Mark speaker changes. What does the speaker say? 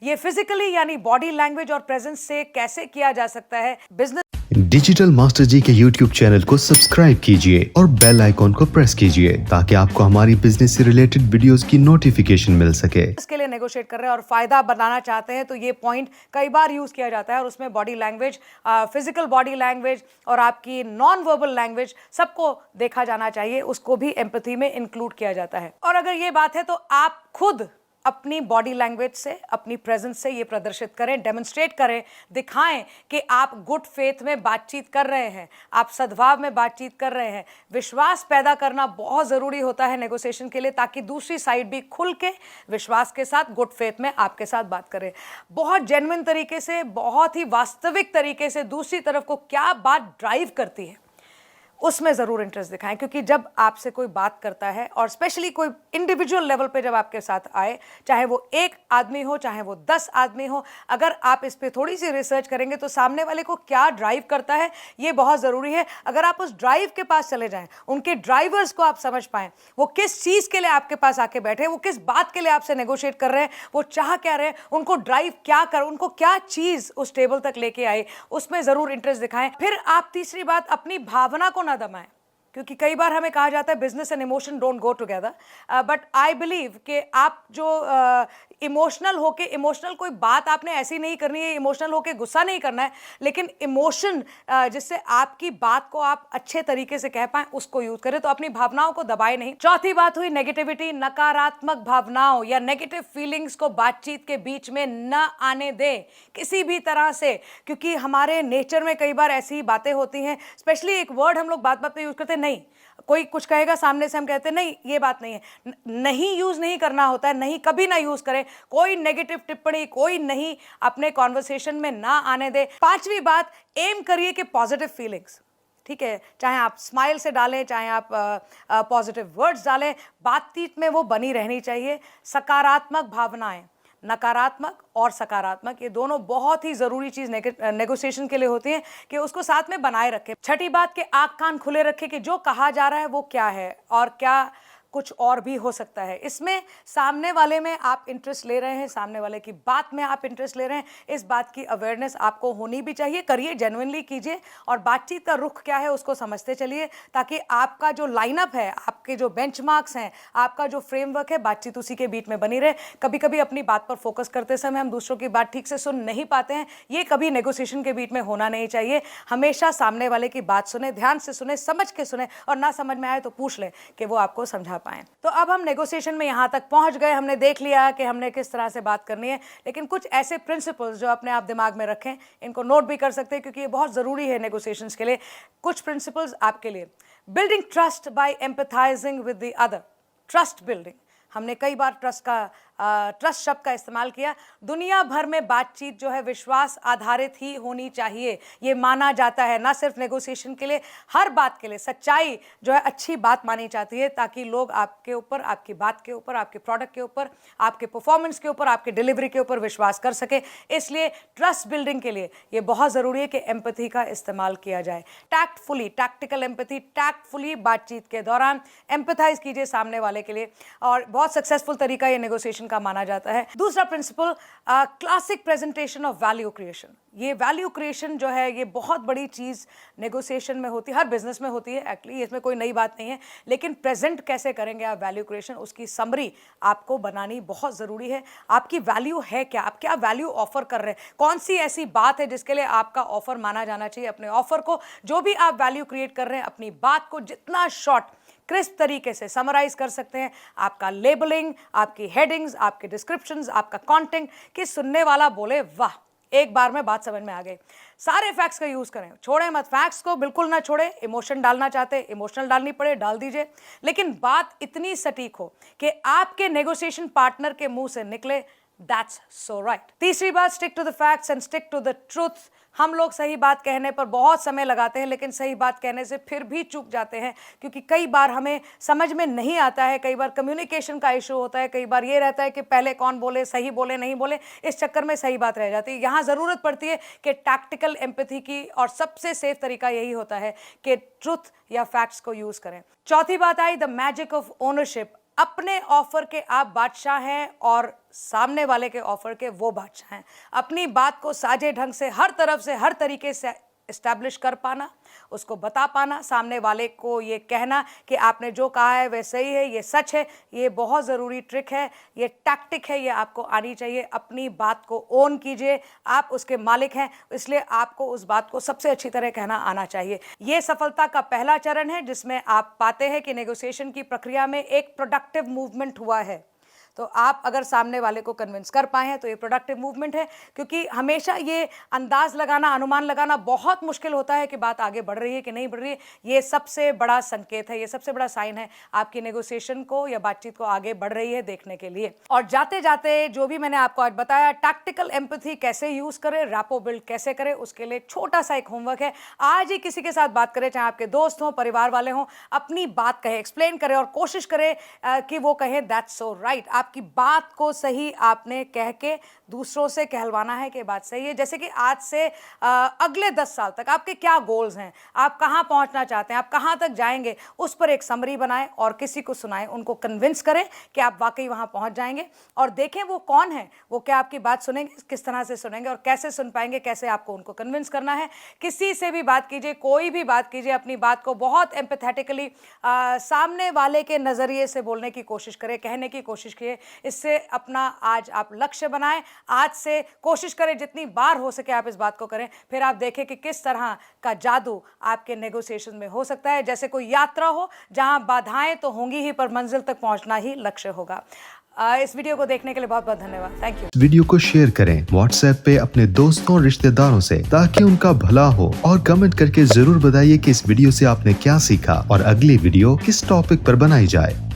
Speaker 1: ये फिजिकली यानी body language और प्रेजेंस से कैसे किया जा सकता है। बिजनेस
Speaker 2: डिजिटल मास्टर जी के YouTube चैनल को सब्सक्राइब कीजिए और बेल आइकॉन को प्रेस कीजिए ताकि आपको हमारी बिजनेस से रिलेटेड वीडियोस की नोटिफिकेशन मिल सके।
Speaker 1: इसके लिए नेगोशिएट कर रहे हैं और फायदा बनाना चाहते हैं तो ये पॉइंट कई बार यूज किया जाता है और उसमें body language, physical body language और आपकी नॉन वर्बल लैंग्वेज सबको देखा जाना चाहिए, उसको भी एम्पैथी में इंक्लूड किया जाता है। और अगर ये बात है तो आप खुद अपनी बॉडी लैंग्वेज से, अपनी प्रेजेंस से ये प्रदर्शित करें, डेमोन्स्ट्रेट करें, दिखाएं कि आप गुड फेथ में बातचीत कर रहे हैं, आप सद्भाव में बातचीत कर रहे हैं। विश्वास पैदा करना बहुत ज़रूरी होता है नेगोशिएशन के लिए, ताकि दूसरी साइड भी खुल के विश्वास के साथ गुड फेथ में आपके साथ बात करे। बहुत जेन्युइन तरीके से, बहुत ही वास्तविक तरीके से दूसरी तरफ को क्या बात ड्राइव करती है उसमें ज़रूर इंटरेस्ट दिखाएं, क्योंकि जब आपसे कोई बात करता है और स्पेशली कोई इंडिविजुअल लेवल पे जब आपके साथ आए, चाहे वो एक आदमी हो चाहे वो 10 आदमी हो, अगर आप इस पे थोड़ी सी रिसर्च करेंगे तो सामने वाले को क्या ड्राइव करता है ये बहुत ज़रूरी है। अगर आप उस ड्राइव के पास चले जाएं, उनके ड्राइवर्स को आप समझ पाएँ, वो किस चीज़ के लिए आपके पास आके बैठे, वो किस बात के लिए आपसे नेगोशिएट कर रहे हैं, वो चाह क्या रहे हैं, उनको ड्राइव क्या कर, उनको क्या चीज़ उस टेबल तक लेके आए, उसमें ज़रूर इंटरेस्ट दिखाएं। फिर आप तीसरी बात, अपनी भावना को ना दबाएं, क्योंकि कई बार हमें कहा जाता है business and emotion don't go together, but I believe कि आप जो इमोशनल होके, इमोशनल कोई बात आपने ऐसी नहीं करनी है, इमोशनल होके गुस्सा नहीं करना है, लेकिन इमोशन जिससे आपकी बात को आप अच्छे तरीके से कह पाएं उसको यूज करें। तो अपनी भावनाओं को दबाए नहीं। चौथी बात हुई नेगेटिविटी, नकारात्मक भावनाओं या नेगेटिव फीलिंग्स को बातचीत के बीच में न आने दें किसी भी तरह से, क्योंकि हमारे नेचर में कई बार ऐसी बातें होती हैं। स्पेशली एक वर्ड हम लोग बात बात पे यूज करते हैं, नहीं, कोई कुछ कहेगा सामने से हम कहते हैं नहीं ये बात नहीं है, नहीं यूज नहीं करना होता है, नहीं कभी ना यूज करें। कोई नेगेटिव टिप्पणी कोई नहीं अपने कॉन्वर्सेशन में ना आने दे। पांचवी बात, एम करिए कि पॉजिटिव फीलिंग्स, ठीक है, चाहे आप स्माइल से डालें, चाहे आप पॉजिटिव वर्ड्स डालें, बातचीत में वो बनी रहनी चाहिए। सकारात्मक भावनाएं, नकारात्मक और सकारात्मक, ये दोनों बहुत ही ज़रूरी चीज़ नेगोशिएशन के लिए होती है कि उसको साथ में बनाए रखें। छठी बात कि आँख कान खुले रखें कि जो कहा जा रहा है वो क्या है और क्या कुछ और भी हो सकता है। इसमें सामने वाले में आप इंटरेस्ट ले रहे हैं, सामने वाले की बात में आप इंटरेस्ट ले रहे हैं, इस बात की अवेयरनेस आपको होनी भी चाहिए। करिए, जेन्युइनली कीजिए और बातचीत का रुख क्या है उसको समझते चलिए, ताकि आपका जो लाइनअप है, आपके जो बेंचमार्क्स हैं, आपका जो फ्रेमवर्क है, बातचीत उसी के बीच में बनी रहे। कभी कभी अपनी बात पर फोकस करते समय हम दूसरों की बात ठीक से सुन नहीं पाते हैं, ये कभी नेगोशिएशन के बीच में होना नहीं चाहिए। हमेशा सामने वाले की बात सुने, ध्यान से सुने, समझ के सुने, और ना समझ में आए तो पूछ ले कि वो आपको समझा पाएं। तो अब हम नेगोशिएशन में यहाँ तक पहुँच गए, हमने देख लिया कि हमने किस तरह से बात करनी है, लेकिन कुछ ऐसे प्रिंसिपल्स जो अपने आप दिमाग में रखें, इनको नोट भी कर सकते हैं क्योंकि ये बहुत ज़रूरी है नेगोशिएशंस के लिए। कुछ प्रिंसिपल्स आपके लिए, building trust by empathising with the other, trust building. हमने कई बार ट्रस्ट शब्द का इस्तेमाल किया। दुनिया भर में बातचीत जो है विश्वास आधारित ही होनी चाहिए, ये माना जाता है। ना सिर्फ नेगोशिएशन के लिए, हर बात के लिए सच्चाई जो है अच्छी बात मानी जाती है, ताकि लोग आपके ऊपर, आपकी बात के ऊपर, आपके प्रोडक्ट के ऊपर, आपके परफॉर्मेंस के ऊपर, आपके डिलीवरी के ऊपर विश्वास कर सके। इसलिए ट्रस्ट बिल्डिंग के लिए ये बहुत ज़रूरी है कि एम्पैथी का इस्तेमाल किया जाए। टैक्टफुली, टैक्टिकल एम्पैथी, टैक्टफुली बातचीत के दौरान एम्पैथाइज कीजिए सामने वाले के लिए, और बहुत सक्सेसफुल तरीका ये नेगोशिएशन का माना जाता है। दूसरा principle, classic presentation of value creation. ये वैल्यू क्रिएशन जो है ये बहुत बड़ी चीज़ नेगोशिएशन में होती है, हर बिजनेस में होती है एक्चुअली, इसमें कोई नई बात नहीं है। लेकिन प्रेजेंट कैसे करेंगे आप वैल्यू क्रिएशन, उसकी समरी आपको बनानी बहुत ज़रूरी है। आपकी वैल्यू है क्या, आप क्या वैल्यू ऑफर कर रहे हैं, कौन सी ऐसी बात है जिसके लिए आपका ऑफर माना जाना चाहिए। अपने ऑफर को, जो भी आप वैल्यू क्रिएट कर रहे हैं, अपनी बात को जितना शॉर्ट क्रिस्प तरीके से समराइज कर सकते हैं। आपका लेबलिंग, आपकी हेडिंग्स, आपके डिस्क्रिप्शंस, आपका कंटेंट, कि सुनने वाला बोले वाह, एक बार में बात समझ में आ गई। सारे फैक्ट्स का यूज करें, छोड़ें मत, फैक्ट्स को बिल्कुल ना छोड़ें। इमोशन डालना चाहते, इमोशनल डालनी पड़े डाल दीजिए, लेकिन बात इतनी सटीक हो कि आपके नेगोशिएशन पार्टनर के मुंह से निकले दैट्स सो राइट। तीसरी बात, stick to the facts and stick to the truth. हम लोग सही बात कहने पर बहुत समय लगाते हैं, लेकिन सही बात कहने से फिर भी चूक जाते हैं, क्योंकि कई बार हमें समझ में नहीं आता है, कई बार कम्युनिकेशन का इशू होता है, कई बार ये रहता है कि पहले कौन बोले, सही बोले नहीं बोले, इस चक्कर में सही बात रह जाती है। यहाँ ज़रूरत पड़ती है कि टैक्टिकल एम्पैथी की, और सबसे सेफ तरीका यही होता है कि ट्रुथ या फैक्ट्स को यूज़ करें। चौथी बात I the magic of ownership. अपने ऑफर के आप बादशाह हैं और सामने वाले के ऑफर के वो बादशाह हैं। अपनी बात को साजे ढंग से हर तरफ से हर तरीके से इस्टेब्लिश कर पाना, उसको बता पाना, सामने वाले को ये कहना कि आपने जो कहा है वह सही है, ये सच है, ये बहुत ज़रूरी ट्रिक है, ये टैक्टिक है, ये आपको आनी चाहिए। अपनी बात को ओन कीजिए, आप उसके मालिक हैं, इसलिए आपको उस बात को सबसे अच्छी तरह कहना आना चाहिए। ये सफलता का पहला चरण है जिसमें आप पाते हैं कि नेगोशिएशन की प्रक्रिया में एक प्रोडक्टिव मूवमेंट हुआ है। तो आप अगर सामने वाले को कन्विंस कर पाए हैं तो ये प्रोडक्टिव मूवमेंट है, क्योंकि हमेशा ये अंदाज लगाना, अनुमान लगाना बहुत मुश्किल होता है कि बात आगे बढ़ रही है कि नहीं बढ़ रही है। ये सबसे बड़ा संकेत है, ये सबसे बड़ा साइन है आपकी नेगोशिएशन को या बातचीत को आगे बढ़ रही है देखने के लिए। और जाते जाते जो भी मैंने आपको आज बताया, टैक्टिकल एम्पैथी कैसे यूज करें, रैपो बिल्ड कैसे करें, उसके लिए छोटा सा एक होमवर्क है। आज ही किसी के साथ बात करें, चाहे आपके दोस्त हों, परिवार वाले हों, अपनी बात कहें, एक्सप्लेन करें और कोशिश करें कि वो कहें दैट्स सो राइट। आपकी बात को सही आपने कह के दूसरों से कहलवाना है कि बात सही है। जैसे कि आज से अगले 10 साल तक आपके क्या गोल्स हैं, आप कहाँ पहुँचना चाहते हैं, आप कहाँ तक जाएंगे, उस पर एक समरी बनाएं और किसी को सुनाएं, उनको कन्विंस करें कि आप वाकई वहाँ पहुँच जाएंगे। और देखें वो कौन है, वो क्या आपकी बात सुनेंगे, किस तरह से सुनेंगे और कैसे सुन पाएंगे, कैसे आपको उनको कन्विंस करना है। किसी से भी बात कीजिए, कोई भी बात कीजिए, अपनी बात को बहुत एम्पैथेटिकली सामने वाले के नज़रिए से बोलने की कोशिश करें, कहने की कोशिश कीजिए। इससे अपना आज आप लक्ष्य बनाएं, आज से कोशिश करें जितनी बार हो सके आप इस बात को करें, फिर आप देखें कि किस तरह का जादू आपके नेगोशिएशन में हो सकता है। जैसे कोई यात्रा हो जहां बाधाएं तो होंगी ही, पर मंजिल तक पहुंचना ही लक्ष्य होगा। इस वीडियो को देखने के लिए बहुत बहुत धन्यवाद। Thank you.
Speaker 2: वीडियो को शेयर करें व्हाट्सएप पे अपने दोस्तों और रिश्तेदारों से, ताकि उनका भला हो, और कमेंट करके जरूर बताइए कि इस वीडियो से आपने क्या सीखा और अगली वीडियो किस टॉपिक पर बनाई जाए।